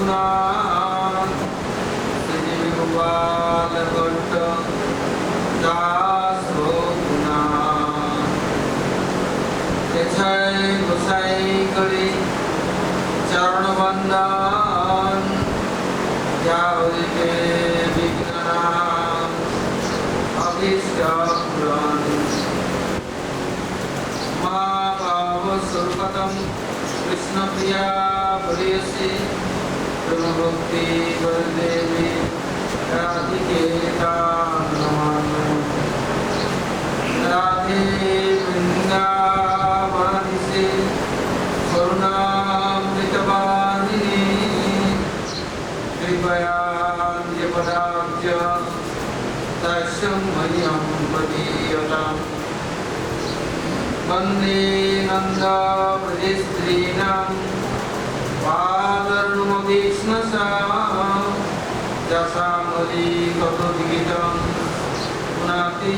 Raghunath Sri Gopal Bhatta Das Raghunath Echai Gosai Kari Charan Vandan Yavike Vignaram Abhishtapuran Mahava Surpatam Krishna Priya Pariyasi Brahmabhakti Vardevi Radhiketa Namana Radhe Vrindavanise Karunamritavadini Kripaya Nijapadabhya Tashyam Mayam Padiyatam Vande Nanda Prajestrinam Padarnumadeshnasa Jasamali Katodigitam Punati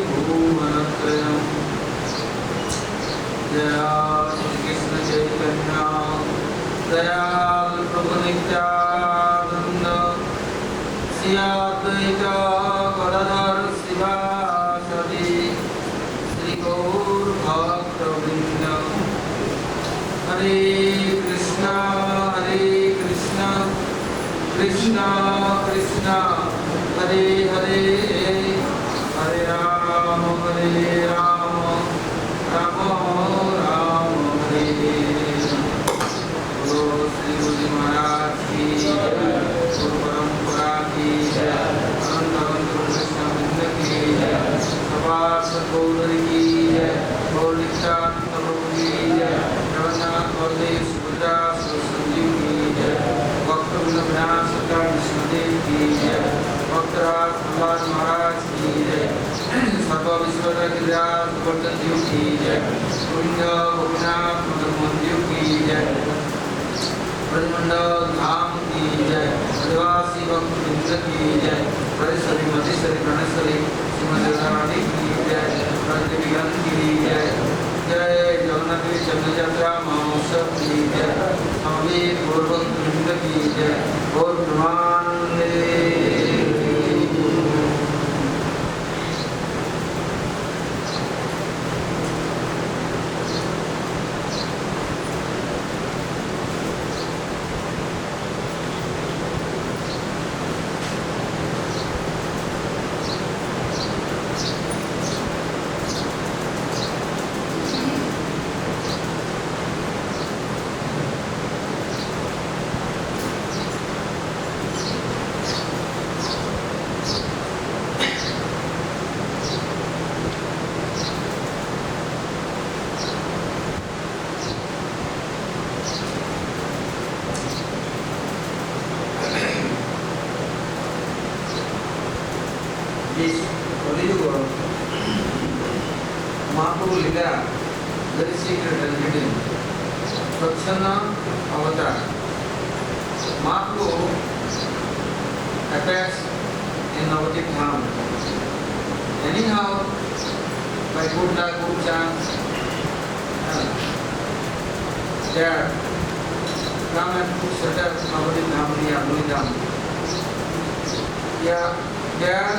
Bhuvanatrayam Jaya Shri Krishna Chaitanya Dayal Prabhu Nityananda Sri Advaita Gadadhar Sivasadi Sri Gaur Bhakta Vrinda Hare Krishna Krishna Krishna Hare Hare Hare Rama Rama Rama Hare Hare Guru Sri Guru Maharaj Ki Jai Guru Parampara Ki Jai Anand Krishna Vrinda Ki Jai Sabha Gauri Ki Jai Gaur Nityananda Prabhu Ki Jai Jagannath Baldev Subhadra Sanjeev Ki Jai Bhakta Vrinda Vinasaka Vishnudev Ki Jai Bhaktaraj Bhagwan Maharaj Ki Jai Sarva Vishwara Giriraj Govardhan Dev Ki Jai Govinda Gopinath Madan Mohan Dev Ki Jai Brajmandal Dham Ki Jai Adivasi Bhakta Vrinda Ki Jai Parishari Madhishari Pranashari Srimati Radharani Ki Jai Radhadevi Gandhi Ki Jai Jai Jagannath Devi Chandra Jatra Mahotsav Ki Jai Swami Gaur Bhakta Vrinda Ki Jai Gaur Brahmanande Mahaprabhu Lila, very secret and hidden. Prasanna Avatar. Mahaprabhu appears in Navadvip Dham. Anyhow, by good luck, good chance, there come and set up Navadvip Dham, Yamuni Dham. Yeah, there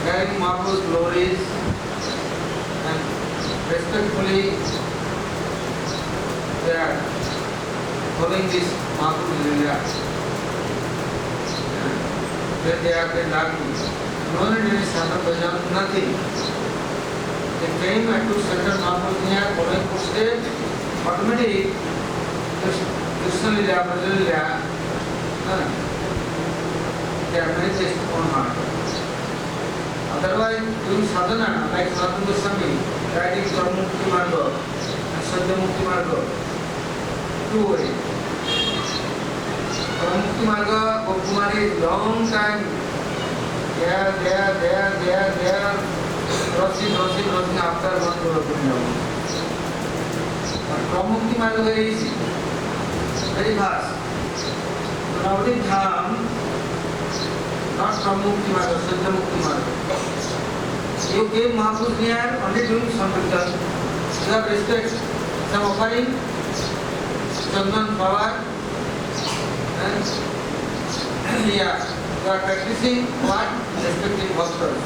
carrying Mahaprabhu's glories and respectfully they are following this Mahaprabhu Lila. When they have been lucky, no need any Santa Bhajan, nothing. They came and took certain Mahaprabhu near following footsteps, automatically Krishna Lila, Bhajan Lila, they are manifest on heart. Otherwise, doing sadhana like Sanatana Goswami, guiding Sarvamukti Marga and Satyamukti Marga, two ways. Sarvamukti Marga, Gokumari, long time, there, crossing after one to Vrindavan. But Sarvamukti Marga very easy, very fast. Navadvip Dham, not Sarvamukti Marga, Satyamukti Marga. You came Mahaprabhu near only doing Sankirtan. You have respect, some offering, Chandan, flower, Yeah, you are practicing what? Respecting bhaksas.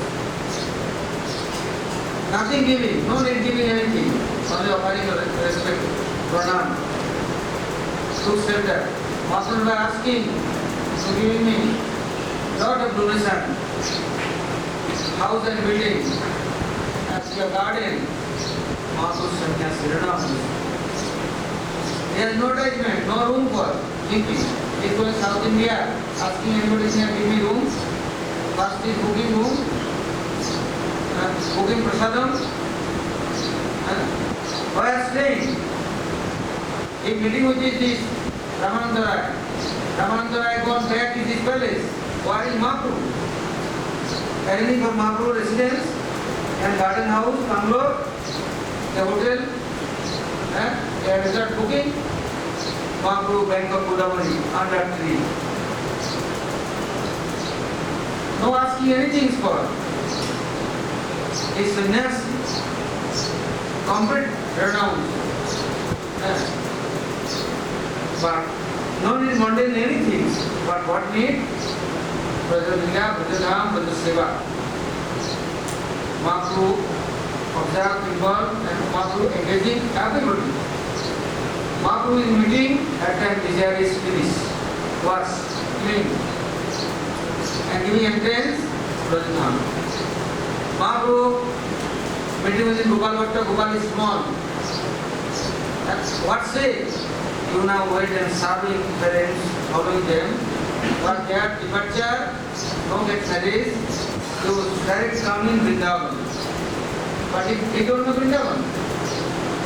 Nothing giving, no need giving anything, only offering respect, pranam, to shelter. Master were asking to giving me lot of donation, house and building, as your garden. Master sannyasi Ranam. There is no attachment, no room for thinking. If you are South India, asking anybody to give me room, first is booking room, cooking prasadam, where staying. If meeting with this Ramananda Rai, Ramananda Rai gone back to his palace. Where is Mahaprabhu? Arranging for Mahaprabhu residence and garden house, bungalow, the hotel, a resort booking. Mahaprabhu Bank of Godavari under tree. No asking anything for. It's sannyasi. Complete renounced. But no need mundane anything. But what need? Braja Lila, Braja Dham, Braja Seva. Mahaprabhu observe people and Mahaprabhu engaging everybody. Mahaprabhu is meeting at time desire is finished, was clean, and giving entrance Braja Dham. Mahaprabhu meeting with Gopal Bhatta, Gopal is small. What say? You now wait and serving parents, following them. But their departure, no get married, you direct come in Vrindavan. But if they don't know Vrindavan,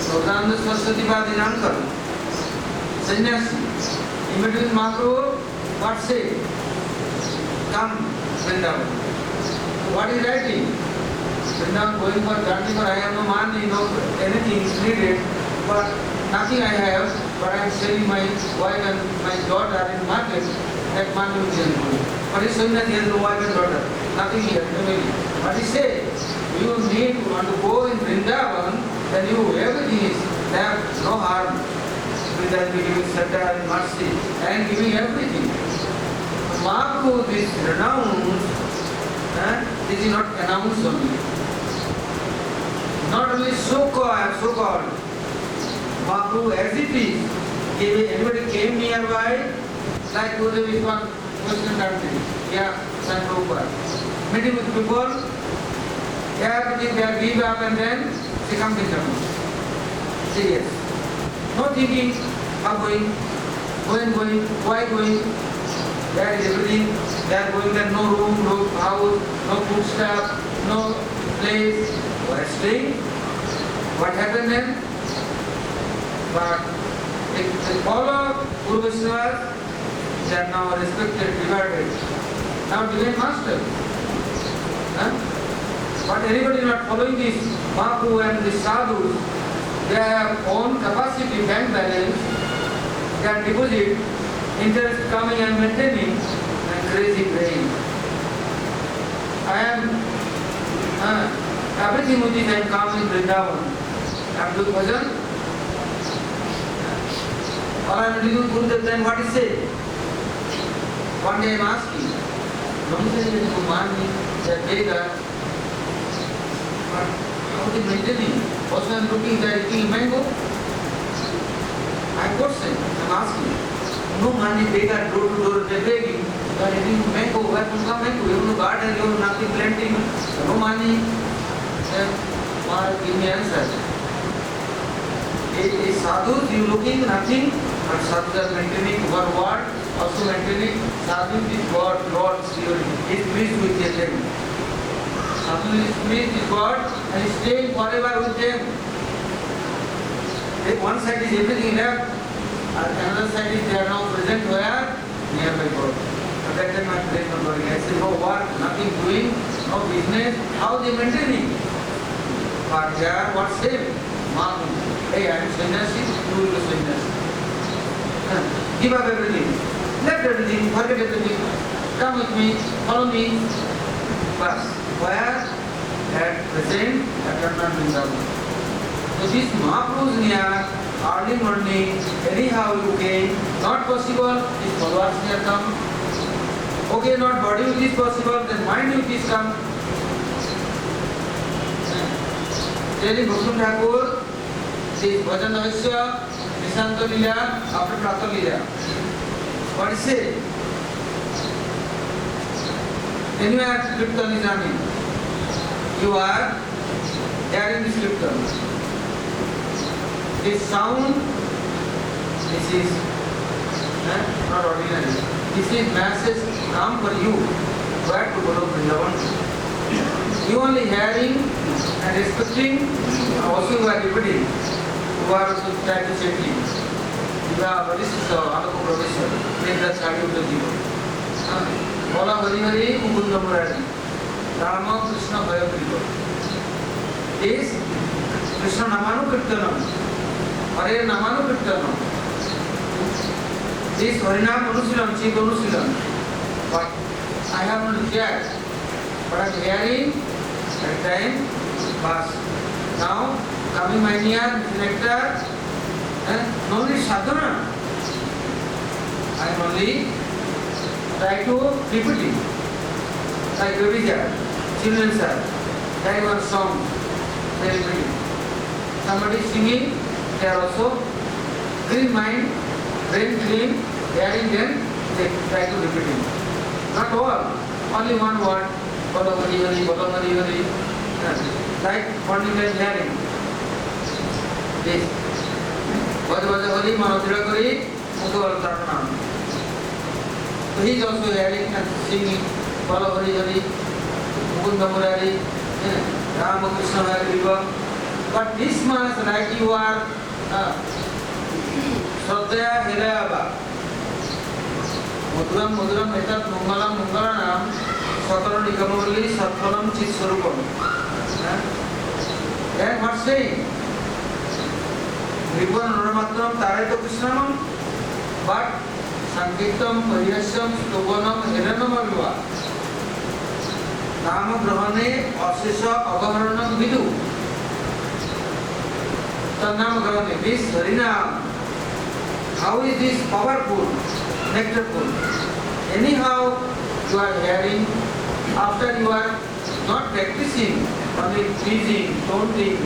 so Nanda Saraswati Bad is uncle, sannyasi. In between Mahaprabhu, what say? Come Vrindavan. So what is writing? Vrindavan going for journey, for I have no money, no anything is needed, but nothing I have, but I am selling my wife and my daughter in market, that money will sell me. But he is saying that he has no wife and daughter, nothing here, family. But he says, you need to want to go in Vrindavan, then you everything is there, no harm. Vrindavan giving shelter and mercy and giving everything. Mahaprabhu, this renounced, this is not announced only. Not only so called. Mahaprabhu as it is, if anybody came nearby, like Gurudev is one Western country, yeah, San Prabhupada, meeting with people, everything they give up and then they come to them. Say yes. No thinking of going, why going, there is everything, they are going there, no room, no house, no food stuff, no place, why staying? What happened then? But if they follow Guru Vaishnavas, they are now respected, regarded. Now divine master. But anybody not following this Mahaprabhu and the sadhus, they have own capacity, bank balance, they can deposit, interest coming and maintaining, and crazy praying. I am everything with it, I am come in Vrindavan. I am doing bhajan. Or I am doing Gurudev, then what is it? One day I am asking, don't say that you money, they are beggar, but how they maintaining? Also I am looking, they are eating mango. I am question, I am asking, no money, beggar, door to door, they are begging, they are eating mango, where to come mango? You have no garden, you have nothing planting, no money. Then give me answer. A sadhu, you looking nothing, but sadhus are maintaining one word, also maintaining sadhu is God, Lord, is pleased with them. Sadhu is pleased with God and is staying forever with them. One side is everything left, and another side is they are now present where? Nearby God. But that time my friend not going. I said, no work, nothing doing, no business, how they maintaining? But they are what same? Mahaprabhu. Hey, I am sannyasi, you will be sannyasi. Give up everything, left everything, forget everything, come with me, follow me. But where? At present, at Vrindavan. So this Mahaprabhu's near, early morning, anyhow you came, not possible, if followers here come. Okay, not body which is possible, then mind which is come. Telling Bhakti Thakur, this Bhajan Avasya, Nishanta Lila, after Prata Lila. What is it? Anywhere Kirtan is running. You are hearing this Kirtan. This sound, this is not ordinary. This is message come for you. Where to go to Vrindavan? You only hearing and respecting, also you are repeating. You are also trying to say things. You are very Anako Professor. Make that study of the Jiva. Bola Hari Hari, Mukunda Murari. Rama Krishna Bhaya Kripa. This Krishna Namanu Kirtanam. Hare Namanu Kirtanam. This Harinam Anusilam, Chief Anusilam. But I have not heard. But I am hearing at time pass. Now, coming my near nectar, no need sadhana. I am only try to repeat it. Like baby child, children are, like one song, they repeat it. Somebody singing, they are also clean mind, brain clean, hearing them, they try to repeat it. Not all, only one word, Bolo Hari Hari, Bolo Hari Hari, like morning time hearing. This. Bhaja Bhaja Hari, Manodira Kari, Mukhavala Tarnam. So he is also hearing and singing Bolo Hari Hari, Mukunda Murari, Rama Krishna Bhaya Kripa. But this much like you are Shraddhaya Hirayava. Mudhuram Mudhuram Etat Mangalam Mangalanam Sataram Nikamalli Satpalam Chit Swarupam. Then what saying? Ripuram Naramatram Tareto Krishnamam, but Sankirtam Pariyasam Stobanam Hiranam Aviva. Nama Brahmane Asesha Agamaranam Vidu. Tanam Brahmane, this Harinam. How is this powerful, nectarful? Anyhow, you are hearing, after you are not practicing, only teasing, taunting,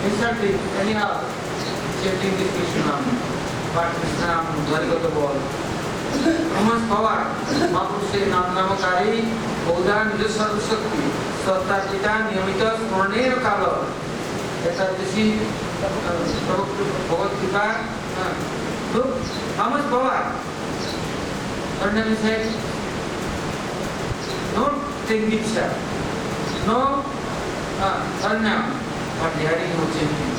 insulting, anyhow, chanting this Krishna Nam. But Krishna Nam, Dharigata ball. How much power? Mahaprabhu says, Nam Namakari, Bodha Nija Sarva Shakti, Satta Pita Niyamita Smarnera Kala. Etadisi, Bhagavad Gita. Look, how much power? Karnam said, no Tingicha, no Karnam, but hearing no chanting.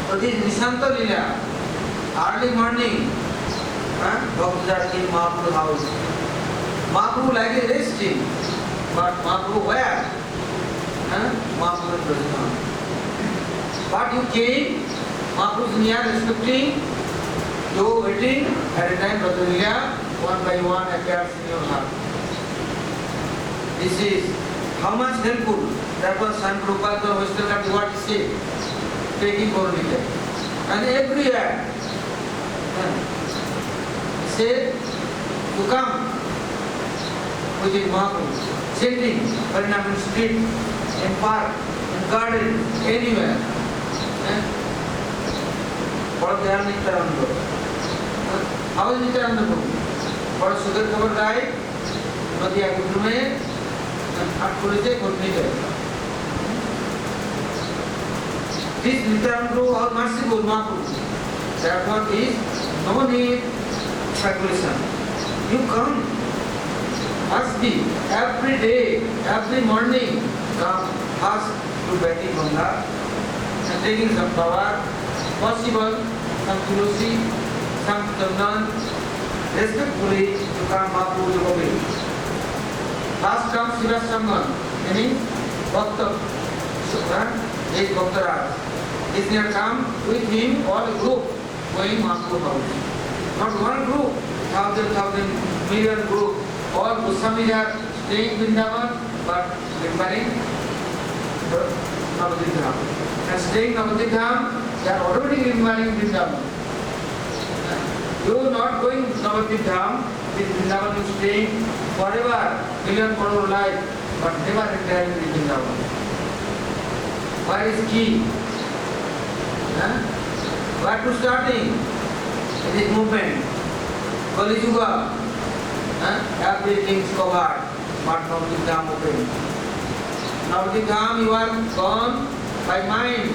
So this Nishanta Lila, early morning, doctors are in Mahaprabhu's house. Mahaprabhu like a resting, but Mahaprabhu where? Mahaprabhu Prasadam. But you came, Mahaprabhu's near respecting, you waiting, at a time Brother Lila, one by one appears in your heart. This is how much helpful. That was San Prabhupada, the Western country, what he said, taking Gauranga. And everywhere, he said, to come, which is Mahaprabhu, chanting, Harinam in street, in park, in garden, anywhere. What they are Nityananda. How is Nityananda Prabhu? What sugar covered guy, Nadia Gudrume, and Purite Gudnita. This Nityananda Prabhu, how merciful Mahaprabhu. Therefore is no need speculation. You come, must be every day, every morning, come first to Beti Ganga and taking some power, possible, some Tulsi, some Chandan, respectfully to come Mahaprabhu to obey. Last comes Shiva Sangam, meaning Bhakta, eight Bhaktaraj. Is there come with him all a group going Mahaprabhu house. Not one group, thousand, million group. All Goswamis are staying in Vrindavan, but remembering Navadvip Dham. And staying Navadvip Dham, they are automatically remaining Vrindavan. You are not going to Navadvip Dham, with Vrindavan you staying forever, million crore life, but never retiring in Vrindavan. Where is key? Where to starting? In this movement. Kali Yuga. Everything is covered, but Navadvip Dham open. Navadvip Dham you are gone by mind.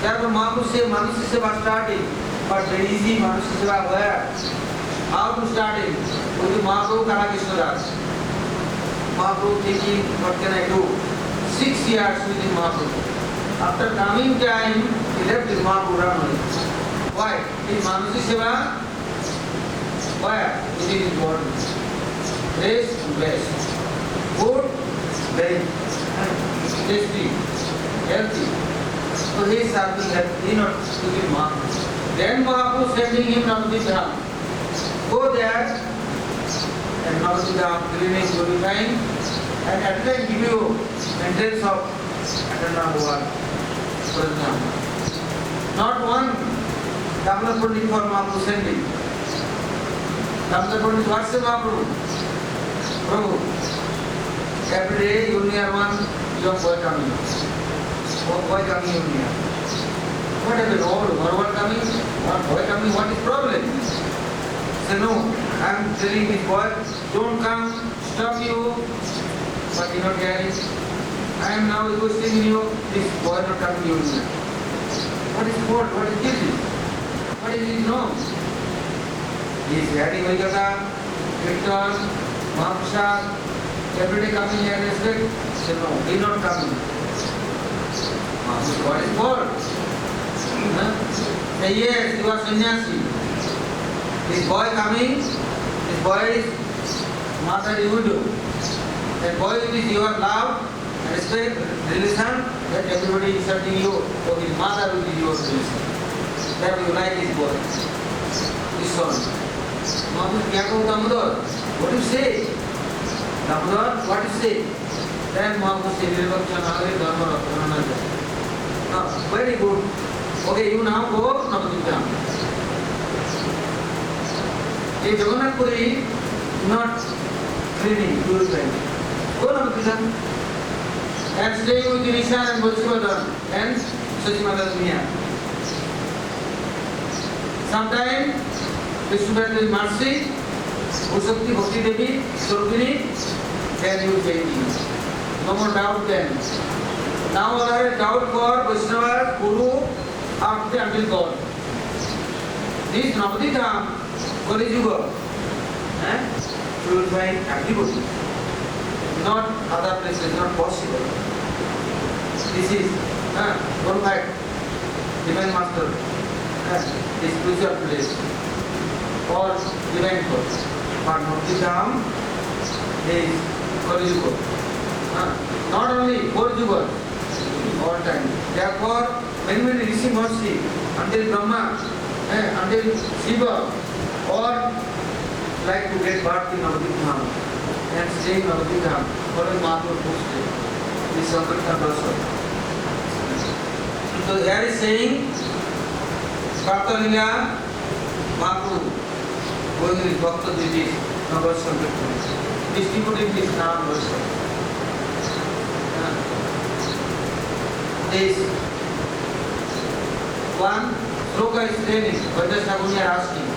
Therefore Mahaprabhu says Manusya Seva starting, but very easy Manusya Seva where? How to start it? With the Mahaprabhu Krishna Das. Mahaprabhu thinking, what can I do? 6 years with the Mahaprabhu. After coming time, he left the Mahaprabhu Ramani. Why? In Manusya Seva, where? It is important. Rest and rest. Food, very tasty, healthy. So he is serving healthy, not to the Mahaprabhu. Then Mahaprabhu sending him Navadvip Dham. Go there and Navadvip Dham cleaning, purifying, and at the time give you entrance of Atana for example. Not one Damodar Pandit for Mahaprabhu sending. Damodar Pandit, what's the Mahaprabhu? Prabhu, every day you only have one young boy coming. Boy coming in here. What happened? Old one coming? One boy coming? What is problem? Say no. I am telling this boy, don't come, stop you. But you not hearing. I am now requesting you, this boy not coming to you here. What is fault? What is guilty? What is it? No. He is hearing Vaikata, Kirtan, Mahaprasad, every day coming here and respect. Say no, he not coming. What is fault? Say yes, you are sannyasi. This boy coming, this boy is Mata Divudu. That boy is your love, respect, relation, that everybody is insulting you, so his mother will be your relation. That you like this boy, this son. Mahaprabhu, kya kahu Damodar? What do you say? Damodar, what do you say? Then Mahaprabhu says, Nirvakshanare Dharma Rakhananaja. Very good. Okay, you now go Navadvip Dham. In Jagannath Puri, not cleaning, purifying. Go Navadvip Dham. And staying with Nishan and Bolshivadan and Sachimata Miya. Sometime, Vishnupada will mercy, Usakti Bhakti Devi, Surgini, then you will change. No more doubt then. Now all are doubt for Vaishnava, Guru, after until God. This Navadvip Dham, Kali Yuga, purifying everybody. Not other places, not possible. This is one fact, Divine Master, this spiritual place, or Divine God. But Navadvip Dham is Kali Yuga. Not only 4 Yugas, all time. Therefore, many Rishi Maharishi, until Brahma, until Shiva, all like to get birth in Navadvip Dham and stay in Navadvip Dham, following Mahaprabhu's footsteps. This Sankirtan also. So here is saying, Kartalinga, Mahaprabhu, going with Bhakta duties, Nagar Sankirtan, distributing this Nam also. This one sloka is training, Vaidya Saguni are asking.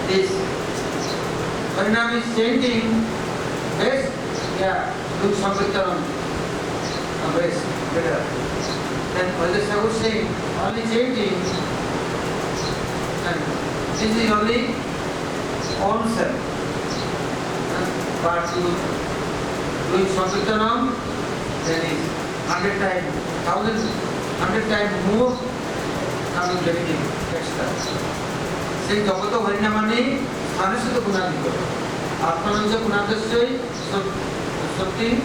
This Parinam is chanting, best, do Sankirtanam, best, better. Then Vaidya Sagu is saying, only chanting, and this is only own self. But doing Sankirtanam, then is 100 times, 100 times more coming getting extra. Say Jagato Harinamani, Manasita Punadiko. Atmananja Punadasya, something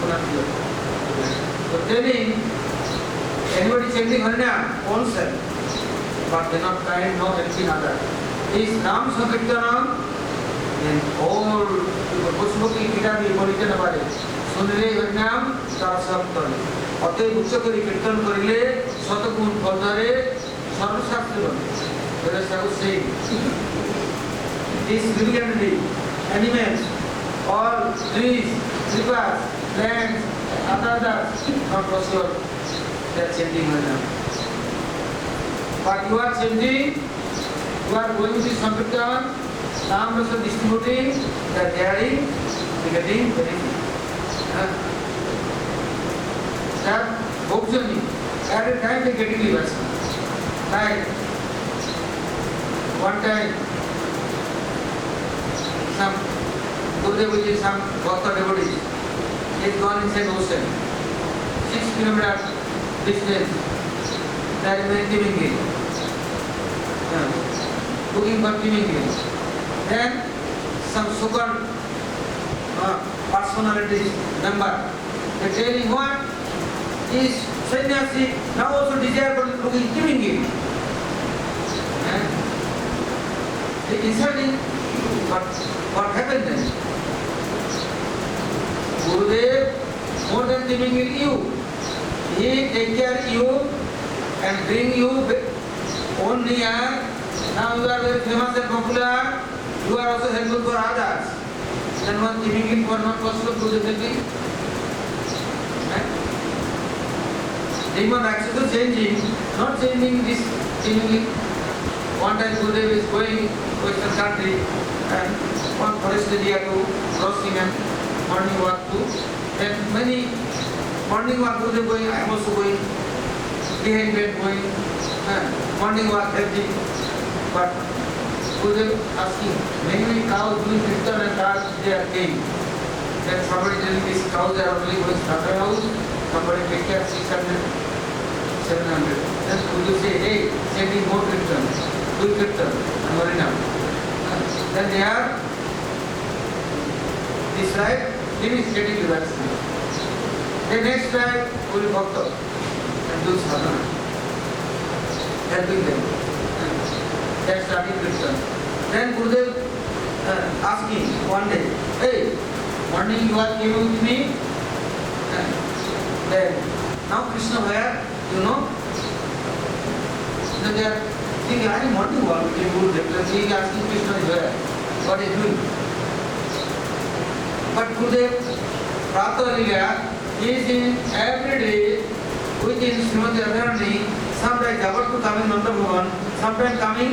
Punadiko. So telling anybody chanting Harinam, own self, but they are not kind, no helping other. Is Nam Sankirtanam, then all Pushmuki Gita will written about it. শুনলে হরিনাম তার সব করে অতএব উচ্চ করে কীর্তন করিলে শতগুণ ফল ধরে সর্বশাস্ত্র সেই These living animals, all trees, rivers, plants, others, not possible. They are chanting Harinam. But you are chanting, you are going to Sankirtan, Nam Rasa distributing, they are hearing, getting benefit. That hope journey, at a time they are getting liberation. Like one time, some Gurudev with some Bhakta devotees, he has gone inside ocean, 6 kilometers distance, there is a Timingil, looking for Timingil. Then some super personalities member, they are telling what is sannyasi now also desire for looking Timingil. They insulting. But what happened then? Gurudev, more than living in you, he take care of you and bring you own near. Now you are very famous and popular. You are also helpful for others. Then one living in for not possible to the thing. Demon access is changing, not changing this living. One time Gurudev is going to Western country. And one forest area to crossing and morning walk to. Then many morning walk to the going, I am also going, behind bed going, morning walk healthy. But Gurudev asking, many cows doing kirtan and cows they are came. Then somebody telling these cows are only going to slaughter house, somebody take care 600, 700. Then Gurudev say, hey, sending more kirtan, do kirtan, and Harinam. Then they are this right, then is getting relaxed. The next time will bhakta and do sadhana, helping them. They are starting Krishna. Then Gurudev asking one day, hey, morning you are came with me. Then now Krishna where, you know? Then they are thinking, I am morning walk with Gurudev. He is asking Krishna is where? What is doing? But Gurudev, Prata Lila, is in every day within Srimati Radharani, sometimes Jabartu coming Nanda Bhavan, sometimes coming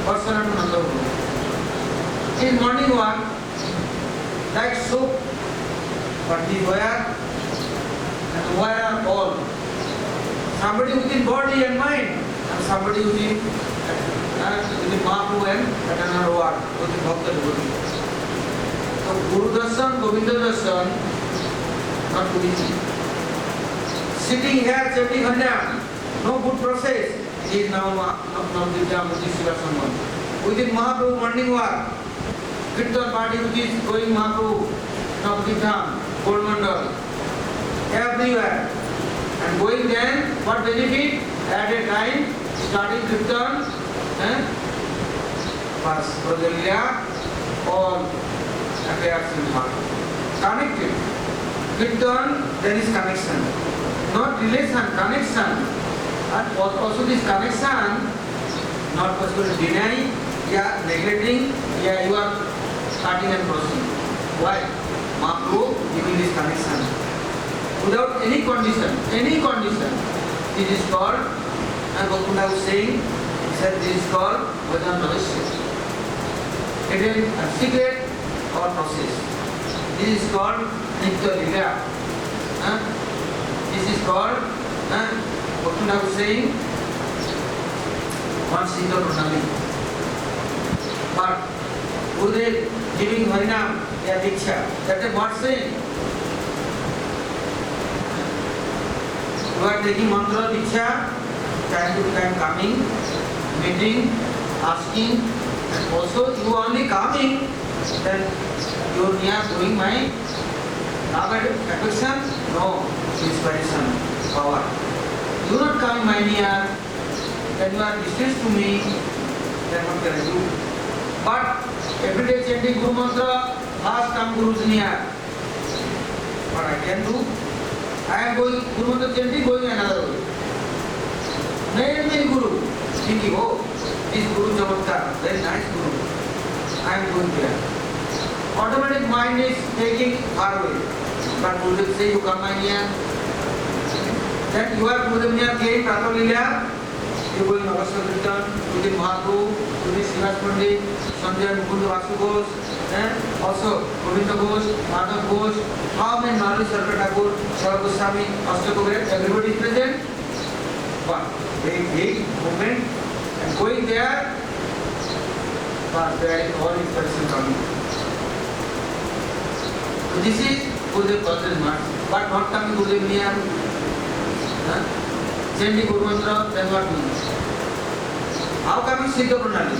Parsanam Nanda Bhavan. In morning walk, like soap, but he where? And where are all? Somebody within body and mind, and somebody within Mahaprabhu and another word, within Bhakta devotee. So Guru Darshan, Govinda Darshan, not too easy. Sitting here, chanting Harinam, no good process. He is now Navdivya Shiva Samman. Within Mahaprabhu morning walk, Kirtan party which is going Mahaprabhu, Navdivya, Goldmandal, everywhere. And going then, what benefit? At a time, starting Kirtan, Pas, Prajalya, all affairs in heart. Connected. Kirtan, there is connection. Not relation, connection. And also this connection, not possible to deny, neglecting, you are starting and proceeding. Why? Mahaprabhu giving this connection. Without any condition, it is called, and Gokunda was saying, he said this is called Vedanta Rahasya. It is a secret or process. This is called Nitya Lila. This is called, Gokunda was saying, one single Pranami. But Gurudev giving Harinam, Diksha, that is what saying. You are taking mantra Diksha, time to time coming, meeting, asking, and also you only coming, then you are near doing my love and affection? No, inspiration, power. You not coming my near, then you are distant to me, then what can I do? But every day chanting Guru Mantra, first come Guru's near. what I can do. I am going, Guru Mantra chanting, going another way. Many Guru, thinking, oh, this Guru Chamatkar, very nice Guru. I am going there. Automatic mind is taking far away. But Gurudev say, you come here. Then you are Gurudev near Gay, Prato Lila, you are going Navasya Kirtan, Gurudev Mahaprabhu, Gurudev Srivas Pandit, Sanjay Mukunda Vasu Ghosh, also Govinda Ghosh, Madhav Ghosh, how many Narayan Sarkar Thakur, Sarva Goswami, Ashtaka, everybody is present. But big movement and going there, but there is all inspiration coming. So this is Gurudev Bhajan March, but not coming Gurudev near. Chanting Guru Mantra, then what means? How coming Siddha Pranali?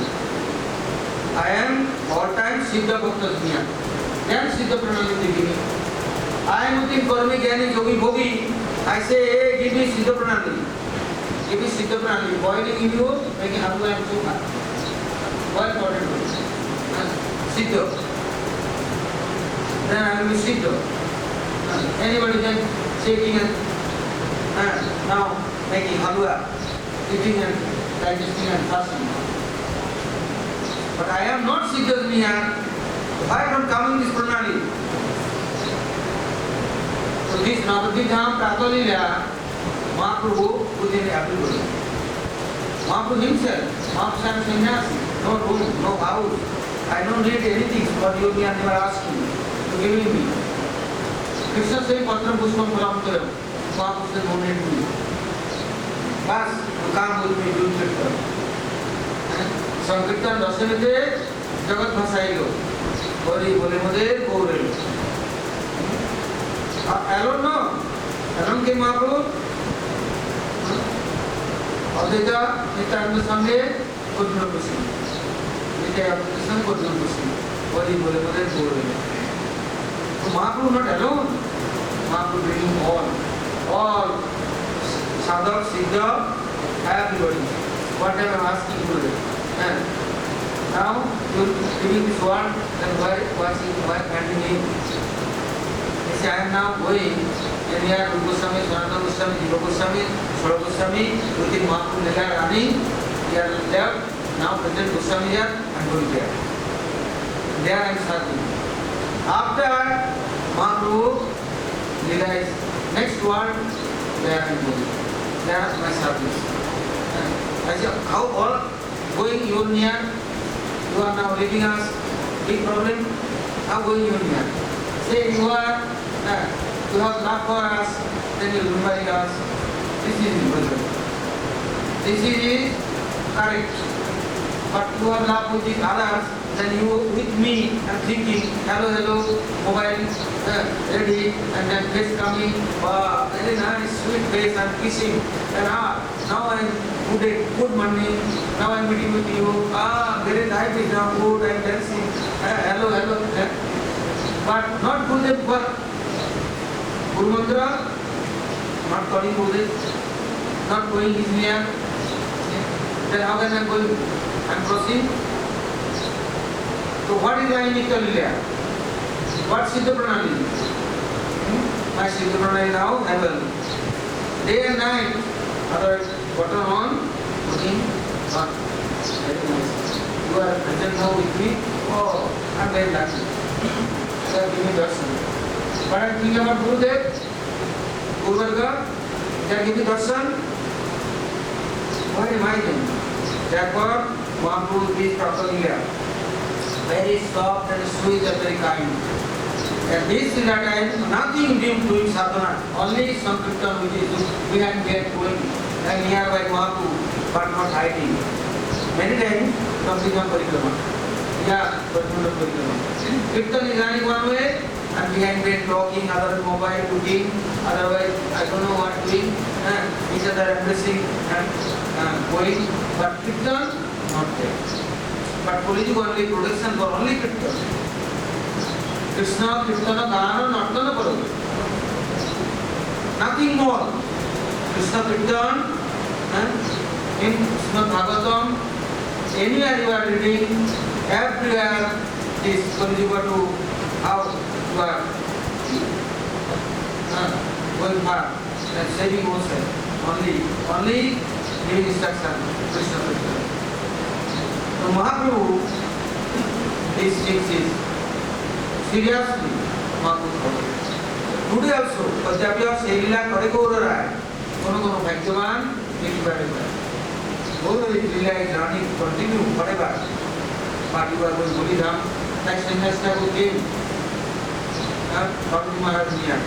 I am all time Siddha Bhakta Dunya. Then Siddha Pranali is beginning. I am looking for me, Gyani, Yogi, Bhogi. I say, hey, give me Siddha Pranali. Give me Siddha Pranali. Boiling in you, making halwa and chokha. Boil powdered food. Siddha. Then I will be Siddha. Anybody can shaking and now making halwa, eating and digesting and fasting. But I am not Siddha Dunya. Why don't come in this Pranali? So this Navadvip Dham Prato Lila, Mahaprabhu put in everybody. Mahaprabhu himself, Mahaprabhu Sannyasi, no room, no house. I don't need anything for yogi and never asking to giving me. Krishna saying Patram Pushpam Phalam Taram. Mahaprabhu said no need me. Bas, you come with me, do Kirtan. Sankirtan Dasanite Jagat Bhasailo. Bori Bole Mode Gore. Alone no. Alone came Mahaprabhu. Advaita Nityananda Sanghe Gurjuna Pushpam. Nityananda Krishna Gurjuna Pushpam. Bori Bole Mode Gore. So Mahaprabhu not alone. Mahaprabhu bringing all sadhak, siddha, everybody. Whatever I am asking you. Now you giving this word, then why continuing? He said, I am now going, and here Rupa Goswami, Sanatana Goswami, Jiva Goswami, Sarva Goswami, within Mahaprabhu Lila running, they are left, now present Goswami here, I am going there. There I am starting. After Mahaprabhu Lila is next word, there I am going. There is my service. I said, how all going you near? You are now leaving us. Big problem. How going you near? Say you are, you have love for us, then you will remember us. This is important. This is correct. But you have love with others, then you with me and thinking, hello, mobile ready, and then face coming, very nice, sweet face, and kissing. And now I am good morning, now I am meeting with you. Very life is now good, I am dancing. Hello. But not Gurudev for Guru Mantra, not calling Gurudev, not going his near. Then how can I go? I am proceeding. So what is I need to Lila? What Siddha Pranali? My Siddha Pranali now heaven. Day and night, otherwise water on, cooking on. Very nice. You are present now with me. Oh, I am very lucky. So give me darshan. But I am thinking about Gurudev, Guru Varga, they give me darshan. What am I doing? Therefore, Mahaprabhu is Prato Lila. Very soft and sweet and very kind. At this time, nothing doing sadhana, only Sankirtan which is behind gate going and nearby Mahaprabhu, but not hiding. Many times, Sankirtan Parikrama. Yeah, but not Parikrama. Kirtan is running one way, and behind gate talking, other mobile cooking, otherwise I don't know what doing, each other embracing and going, but Kirtan not there. But Puriji only production for only Kirtan. Krishna, Kirtana, Dharana, Nartana, Paradu. Nothing more. Krishna Kirtan, in Krishna Bhagavatam, anywhere you are reading, everywhere is Puriji to how you are going far and saving oneself. Only giving instruction, Krishna Krishna. So Mahaprabhu, these things is seriously Mahaprabhu follows. Today also, Punjabi और सेलीला करे को रहा है, कोनो भाग्यवान देखी पाएगा. Although this Leela is running continue forever, but you are going to Bali Dham. Next time we came, Bhakti Maharaj near.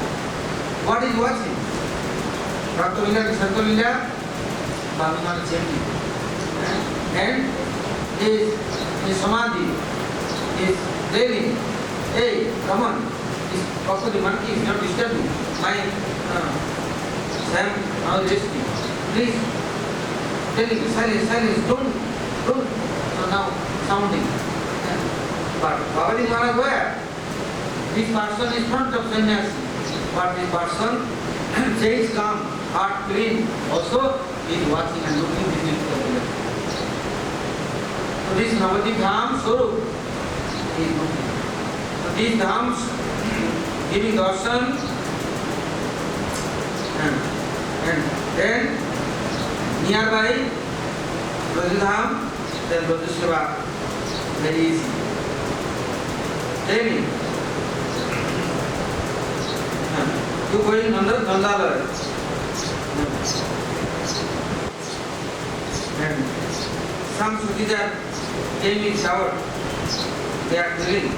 What is watching? Bhakti Lila, Santa Lila, Bhakti Maharaj chanting, and his samadhi is telling, hey, come on. This possibly monkey is not disturbing my Sam now resting. Please tell him silence, don't. So now sounding. But Bhavani Maharaj where? This person is front of sannyasi, but this person says calm, heart clean, also is watching and looking this is the. So this Navadip Dham Swarup is looking. So these dhams giving darshan and then nearby Brajadham, then Brajaseva, very easy. Tell me, you going Nandalaya and some Sukhijar came in shower, they are drilling.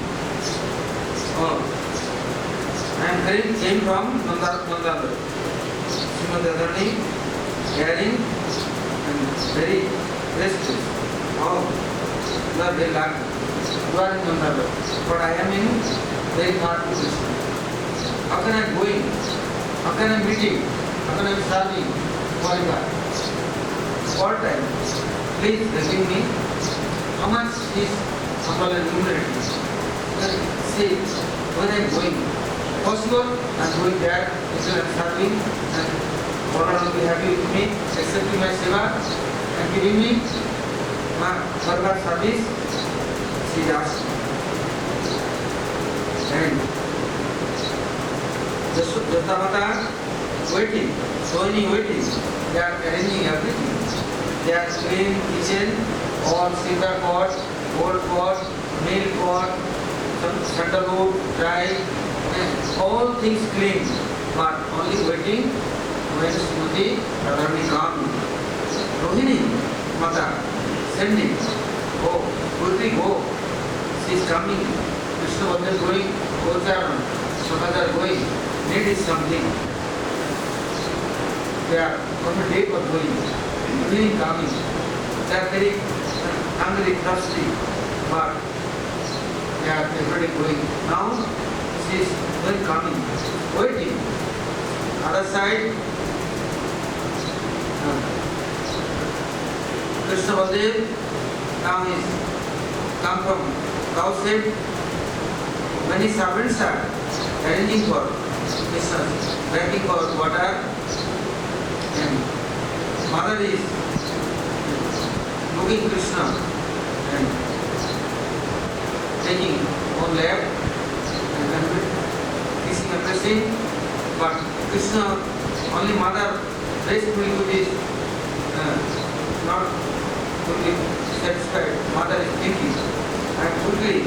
Oh. I am came from Nandalaya. Srimati Adharani, caring and very restless. Oh, you are very lucky. You are in Nandalaya. But I am in very hard position. How can I go in? How can I meeting? How can I be serving? Qualified. All time. Please give me how much is Ambala remunerated. See, when I am going. Possible, I am going there, instead of serving, and Allah will be happy with me, accepting my seva, and giving me my further service. She asked. And Jastamata waiting, Sohini waiting, they are arranging everything. They are cleaning kitchen, all silver pot, gold pot, milk pot, sandalwood, dry, all things clean, but only waiting when Srimati Radharani comes. Rohini, Mata, sending, go, quickly go. She is coming. Krishna Bhajan going, Gocharan, Sakajar going. Need is something. They are on the day of going, evening coming. They are very hungry, thirsty, but they are everybody going. Now, is when coming, waiting. Other side, Krishna Baldev now is come from cowshed. Many servants are arranging for Krishna, drinking for water, and mother is looking Krishna and taking on lap. Kissing and pressing, but Krishna, only mother, gracefully to this, not fully satisfied. Mother is thinking, I am quickly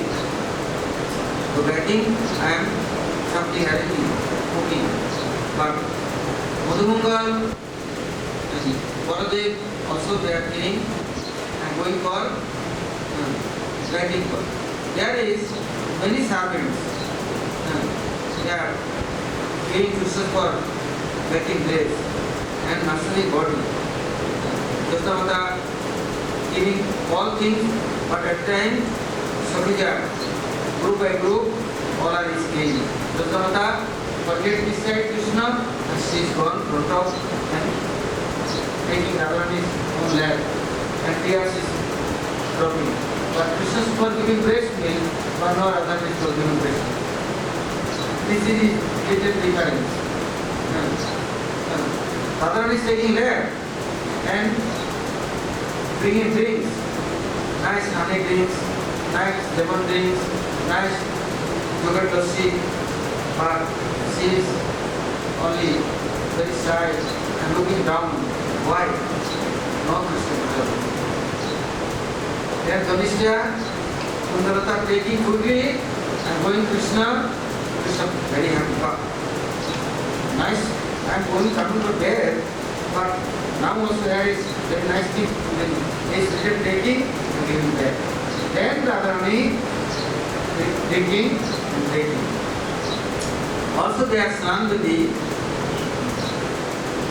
to batting, I am something arranging, cooking. But Madhumangal and Baladev also they are cleaning and going for batting for. There is many servants. They are giving Krishna for making dress and massaging body. Jastamata giving all things, but at times Sabhija, group by group, all are is cleaning. Jastamata forget this side Krishna and she is gone front of and taking Radharani's own lap and tears is dropping. But Krishna is for giving breast milk, but no Radharani is for giving breast milk. This is little difference. Radharani is taking lap and bringing drinks, nice honey drinks, nice lemon drinks, nice yogurt lassi, but she is only very shy and looking down. Why? No Krishna consciousness. Then Dhanishya, Kundarata taking quickly and going Krishna, Krishna very happy. Nice, I am going coming to bed, but now also there is very nice thing. He is taking and giving back. Then Radharani drinking and taking. Also there are Snandadi,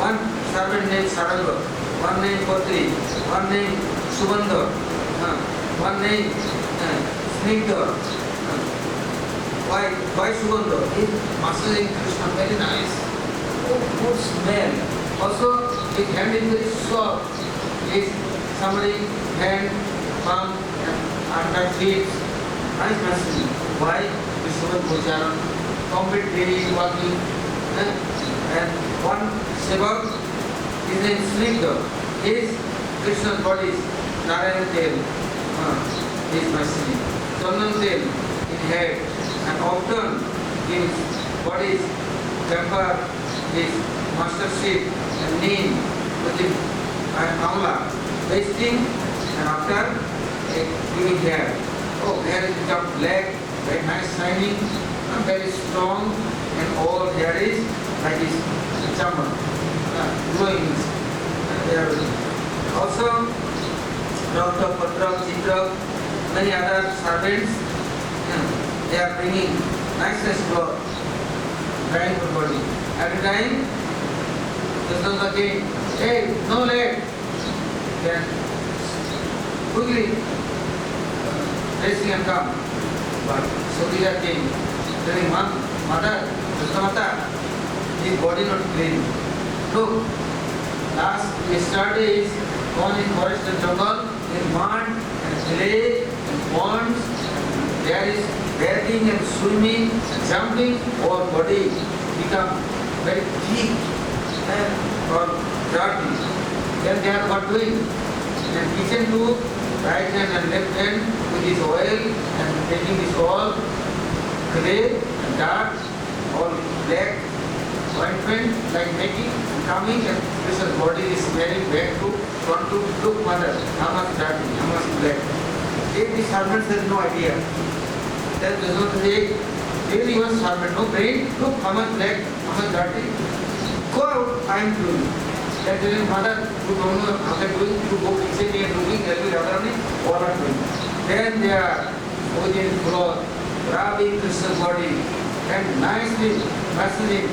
one servant named Saranga, one named Patri, one named Subandha, one named Snigdha. Why Subandha? His massaging Krishna, very nice. Oh, good smell. Also, his hand is very soft. His somebody hand, palm, and under feet. Nice massaging. Why? Krishna Gocharan, complete daily walking. And one Sevak, his name is Snigdha. His Krishna's body is Narayan tail. His massaging. Chandan tail in head. And often his body is temper, his master sheep and neem with him and amla, wasting and after giving hair. Oh, hair is become black, very nice shining, and very strong, and all hair is like this chamber, glowing. Also, Rauta, Patra, Chitra, many other servants, they are bringing nice cloth, drying for body. At a time, Krishna came, hey, no late. Then quickly dressing and come. But Sotija came, telling Mother, Krishna Mata, his body not clean. Look, last yesterday is gone in forest and jungle, in mud and clay and ponds. There is bathing and swimming and jumping, our body become very thick or dirty. Then they are what doing? And kitchen to right hand and left hand with this oil and taking this all clay and dark, all black ointment like making, coming and this body is smelling back to front to look mother, how much dirty, how much black. If the servants has no idea, then does not say, really was servant, no brain, look how much black, how much dirty. Go out, I am doing. Then telling mother, you don't know how they are doing, you go kitchen, they are doing, every other one, all are doing. Then they are within cloth, rubbing Krishna's body, and nicely massaging.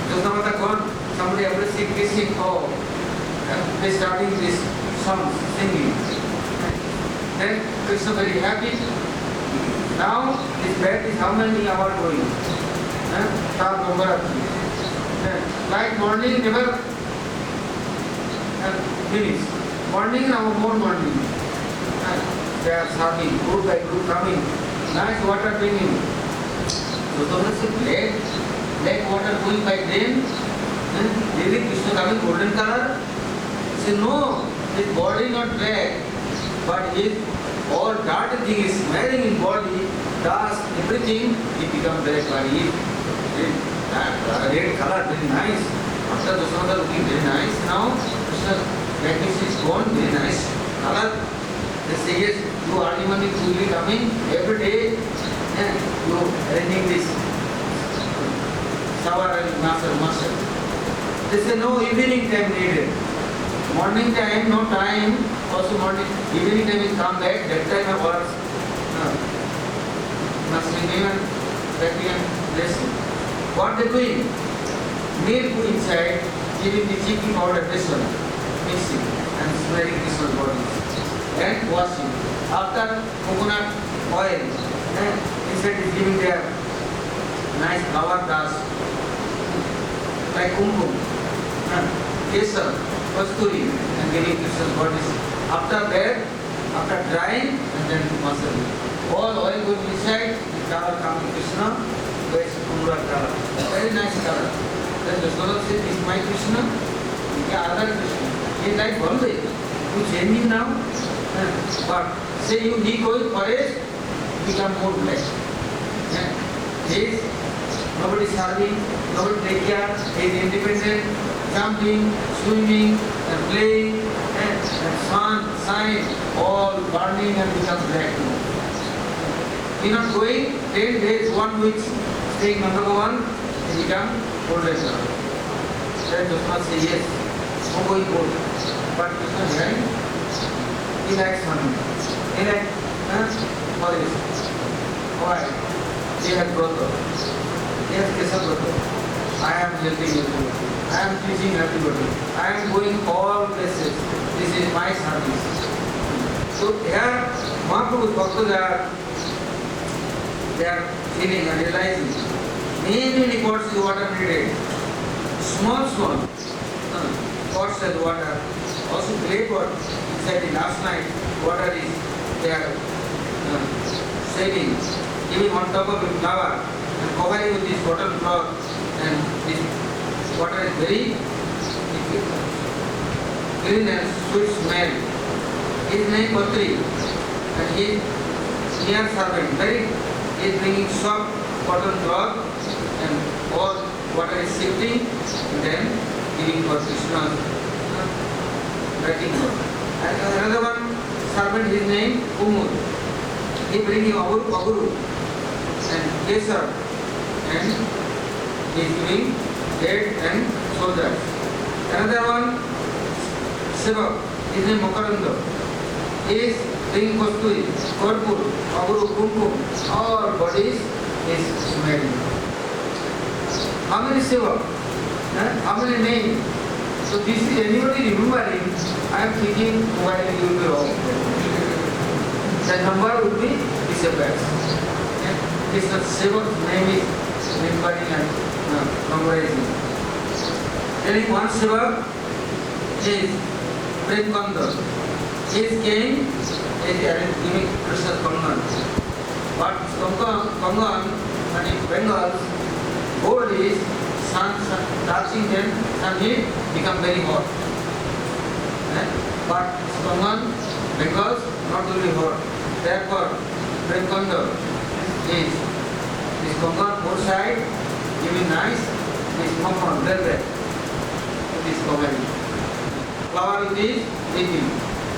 Just now the gone, somebody everything kissing, oh, and they starting this song, singing. Then Krishna very happy. Now this bed is how many hours going? Like morning never finish. Morning now more morning. They are serving, group by group coming. Nice water bringing. So don't say black water going by drain. Really Krishna coming golden color. Say no, his body not black, but his all dirty thing is smelling in body, dust, everything, it becomes black body. Red color, very nice. After the sun looking very nice. Now, Krishna blackness is gone, very nice color. They say yes, you early morning fully coming every day, and you arranging this shower and master. They say no evening time needed. Morning time, no time. Also morning, evening time is come back, that time of works. Mastering even, packing and dressing. What they doing? Milk inside, giving the chicken powder, this one, mixing and smelling this one body. And washing. After coconut oil, inside is giving their nice flower dust, like kumkum, kesar, kasturi, and giving Krishna's bodies. After that, after drying, and then massage. All oil going inside, color coming Krishna, it's Kumra color. Very nice color. Then the Swara says, this is my Krishna, other Krishna. He is like one way. You changing now, but say you need going forest, become more black. His nobody serving, nobody take care, he is independent, jumping, swimming, and playing, and sun, shine, all burning and become black. He not going 10 days, 1 week, staying Nanda Bhavan, he become golden girl. Then Krishna say yes, I'm going gold. But Krishna behind, he likes money. He likes, what is it? Why? He has brother. He has Kesa brother. I am helping you. I am teaching everybody. I am going all places. This is my service. So here, Mahaprabhu's bhaktas they are feeling and realizing many pots of water needed. Small pots of water. Also clay pot. Exactly last night, water is there saving, giving on top of a flower and covering with this cotton cloth, and this water is very clean and sweet smell. His name Patri, and he is near servant. He is bringing soft cotton cloth and all water is shifting and then giving for Krishna's drinking water. And another one servant, his name Kumud. He bringing Aguru and Kesar and he is giving bread and soldiers. Another one Sevak, his name Makaranda. He is bringing Kasturi, Karpur, Aguru, Kumkum, all bodies is smelling. How many Sevak? How many names? So this is anybody remembering, I am thinking while you will be wrong. The number will be disappears. This Sevak's name is remembering and memorizing. Telling one Sevak is Premkanda. His king is giving Krishna's Kangan. But Kangan and in Bengal, gold is sun touching them and heat become very hot. But Kangan, Bengals not very hot. Therefore, Premkanda is this Kangan both side giving nice, this Makhan, velvet. This Kangan. Flower it is eating.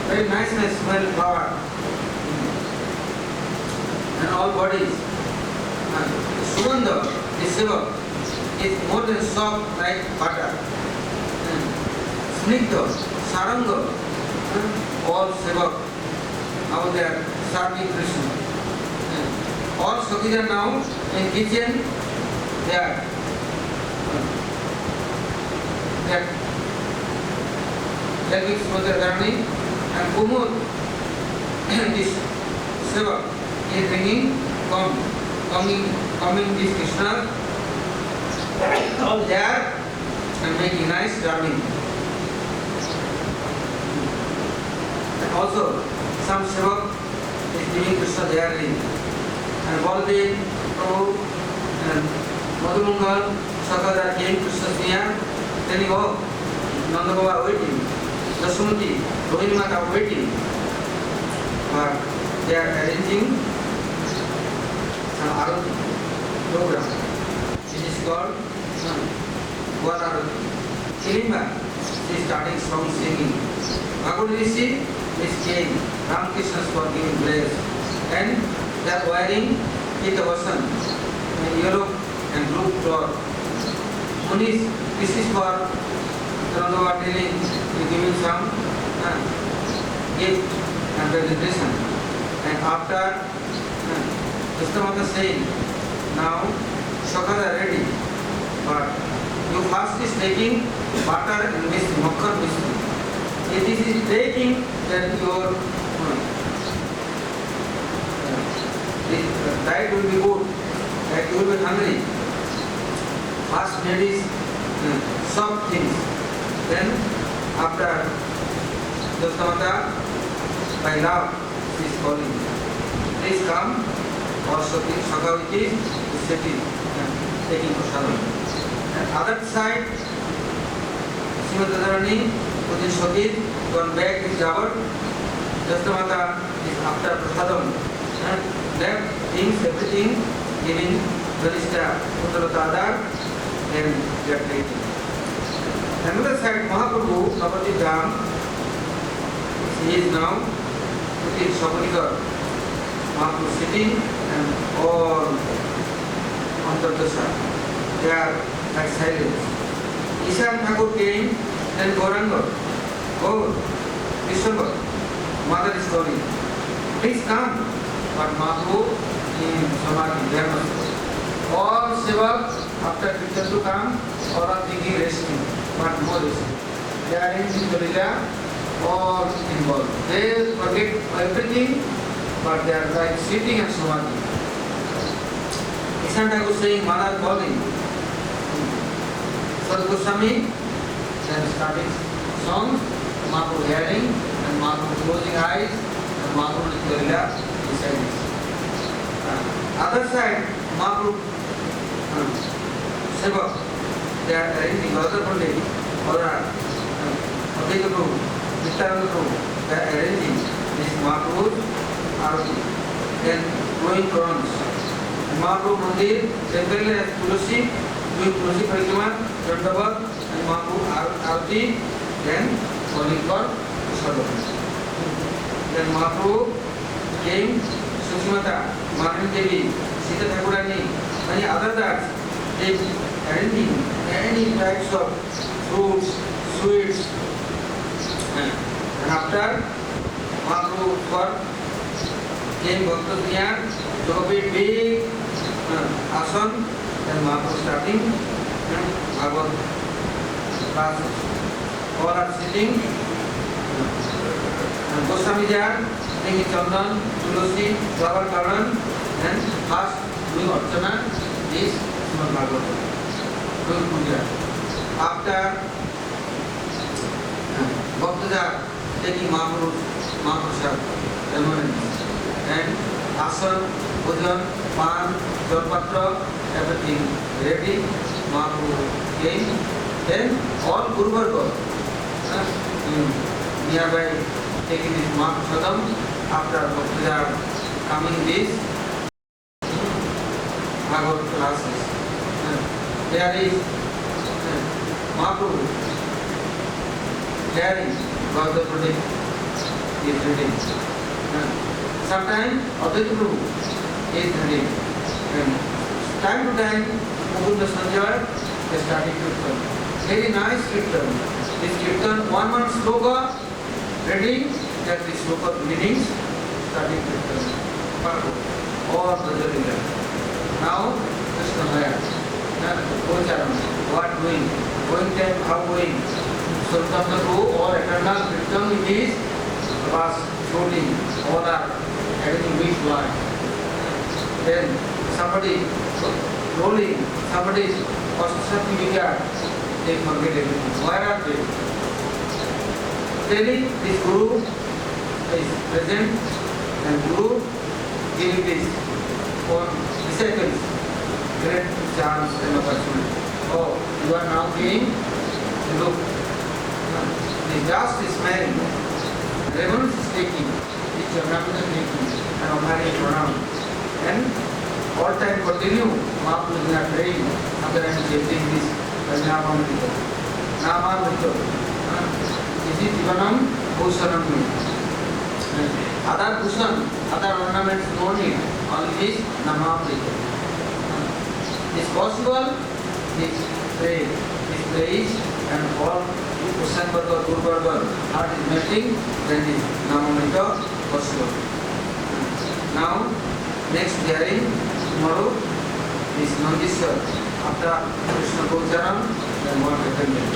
Very nice smell flower. And all bodies. Sugandha, this Sevak, is more than soft like butter. Snigdha, Saranga, all Sevak, now they are serving Krishna. All Sakis are now in kitchen, they are helping Srimati Radharani. And Kumud, this Sevak, is bringing, coming this Krishna, all there, and making nice serving. And also, some Sevak is giving Krishna dearly. And Baldev, Prabhu, and Madhumangal, Sakadar came Krishna's near, telling, oh, Nanda Baba waiting. Dasumati, Rohini Mata waiting, but they are arranging some Arati program. It is called Gwan Arati. Kilimba is starting song singing. Bhagavad Rishi is king, Ramakrishna's for giving grace, and they are wearing Pitavasan, yellow and blue cloth. Munis, this is for Nanda telling, giving some gift and presentation. And after Krishnamata saying, now Shakas are ready, but you first is taking butter and Makkar Mishri. If this is taking, then your diet will be good, that you will be hungry. First need is soft things. Then, after Krishnamata, by love, she is calling. Please come, or Sakaviti is sitting and taking prasadam. And other side, Srimati Radharani, within Shakit, gone back his Jawar. Krishnamata is after prasadam. And left things, everything, giving Dhanishta, Uttarotadar, and Jatriti. Another side, Mahaprabhu, Navadip Dham, he is now putting Shabanikar. Mahaprabhu sitting and all on the Dasha. They are like silence. Ishan Thakur came, then Gauranga, Gaur, Vishwambar, mother is calling. Please come. But Mahaprabhu in Samadhi, there must go. All Sevak, after Kirtan to come, all are thinking resting, but no resting. They are in Lila, all involved. They forget everything, but they are like sitting at Samadhi. Ishan Thakur saying, Mother calling. Sadhu Goswami, then starting song, Mahaprabhu hearing, and Mahaprabhu closing eyes, and Mahaprabhu in Lila, beside this. Other side, Mahaprabhu, Sevak, they are arranging other Pandit, other Advaita Prabhu, Nityananda Prabhu, they are arranging this Mahaprabhu's Arati, then blowing crowns. Mahaprabhu Mandir, temple has Tulasi, doing Tulasi Parikrama, Dandavat, and Mahaprabhu Arati, then calling for Sadhu. Then Mahaprabhu came, Sushmata, Marani Devi, Sita Thakurani, many other gods, they arranging many types of fruits, sweets. And after Mahaprabhu work, came Bhakta Dhyan, took a big asan, then Mahaprabhu starting Bhagavad classes. All are sitting, and Goswami there, taking Chandan, Tulasi, flower garland, and first doing Archana is Srimad Bhagavatam, doing puja. After Bhaktaja taking Mahaprasad, and Asan, Bhujan, Pan, Jalpatra, everything ready. Mahaprabhu came, then all Guru Varga nearby taking this Mahaprasadam. After Bhaktaja coming this Bhagavad classes. There is Mahaprabhu hearing Bhagavad Pradip is reading. Sometimes Advaita Prabhu is reading. Time to time, Mukunda Sanjay is starting Kirtan. Very nice Kirtan. This Kirtan, one sloka reading, that the sloka meanings, starting Kirtan. All the Jalila. Now, Krishna Maya, what doing? Going time, how going? Sultan Guru or eternal Kirtan it is was floating, all are having weak life. Then somebody rolling, somebody's certificate, they forget everything. Why are they? Telling this Guru is present and Guru giving this for disciples great chance and opportunity. Oh, you are now being, look, the dust is smelling, ravens is taking, the Jagannath is taking, and Omari is pronounced. And all time continue, Mahaprabhu is not praying, sometimes chanting this, Namamrita. Namamrita. This is Jivanam Bhushanam. Other Bhushan, other ornaments no need, only this Namamrita. It's possible, this praise, and all Bhushan Bhargava, Guru Bhargava, heart is melting, then this Namamrita possible. Now, next hearing, tomorrow, is Nandishwar. After Krishna Gocharam, then one attended.